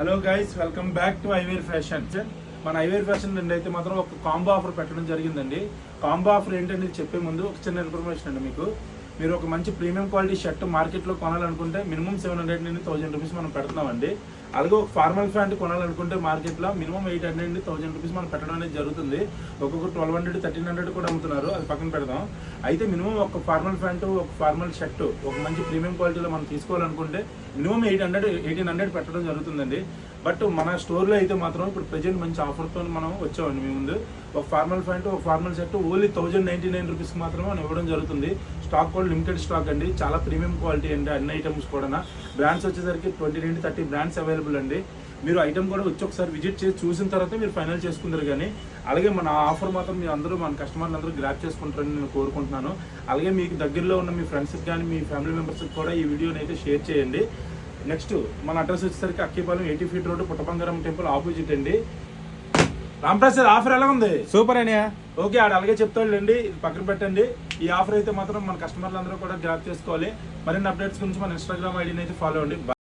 Hello guys, welcome back to ఐవేర్ fashion. మన ఐవేర్ fashion నుండి అయితే మాత్రం ఒక కాంబో ఆఫర్ పెట్టడం జరిగిందండి. కాంబో ఆఫర్ ఏంటనేది చెప్పే ముందు ఒక చిన్న ఇన్ఫర్మేషన్ అండి. మీరు ఒక మంచి ప్రీమియం క్వాలిటీ షర్ట్ మార్కెట్లో కొనాలనుకుంటే మినిమం 700 నుండి 1000 రూపీస్ మనం పెడుతున్నామండి. అలాగే ఒక ఫార్మల్ ప్యాంట్ కొనాలనుకుంటే మార్కెట్లో మినిమం 800 నుండి 1000 రూపీస్ మనం పెట్టడం అనేది జరుగుతుంది. ఒక్కొక్క 1200 1300 కూడా అమ్ముతున్నారు, అది పక్కన పెడదాం. అయితే మినిమం ఒక ఫార్మల్ ప్యాంటు, ఒక ఫార్మల్ షర్ట్ ఒక మంచి ప్రీమియం క్వాలిటీలో మనం తీసుకోవాలనుకుంటే మినిమం 1800 పెట్టడం జరుగుతుందండి. బట్ మన స్టోర్లో అయితే మాత్రం ఇప్పుడు ప్రెజెంట్ మంచి ఆఫర్తో మనం వచ్చామండి. మీ ముందు ఒక ఫార్మల్ ప్యాంటు, ఒక ఫార్మల్ షర్ట్ ఓన్లీ 1099 రూపీస్కి మాత్రమే మనం ఇవ్వడం జరుగుతుంది. స్టాక్ కూడా లిమిటెడ్ స్టాక్ అండి, చాలా ప్రీమియం క్వాలిటీ అండి. అన్ని ఐటమ్స్ కూడా బ్రాండ్స్ వచ్చేసరికి 20 నుండి 30 బ్రాండ్స్ అవైలబుల్ అండి. మీరు ఐటమ్ కూడా వచ్చి ఒకసారి విజిట్ చేసి చూసిన తర్వాత మీరు ఫైనల్ చేసుకుందరు. కానీ అలాగే మన ఆఫర్ మాత్రం మీరు అందరూ మన కస్టమర్లు అందరూ గ్రాప్ చేసుకుంటారని నేను కోరుకుంటున్నాను. అలాగే మీకు దగ్గరలో ఉన్న మీ ఫ్రెండ్స్కి కానీ మీ ఫ్యామిలీ మెంబర్స్కి కూడా ఈ వీడియోని అయితే షేర్ చేయండి. నెక్స్ట్ మన అడ్రస్ వచ్చేసరికి Akkipalem 80 feet road, Puttabangaram temple opposite అండి. రాంప్రసాద్, ఆఫర్ ఎలా ఉంది? సూపర్ అని. ఓకే, ఆడ అలాగే చెప్తాడులేండి, పక్కన పెట్టండి. ఈ ఆఫర్ అయితే మాత్రం మన కస్టమర్లు అందరూ కూడా గ్రాప్ చేసుకోవాలి. మరిన్ని అప్డేట్స్ గురించి మన ఇన్స్టాగ్రామ్ ఐడిని అయితే ఫాలో అవ్వండి.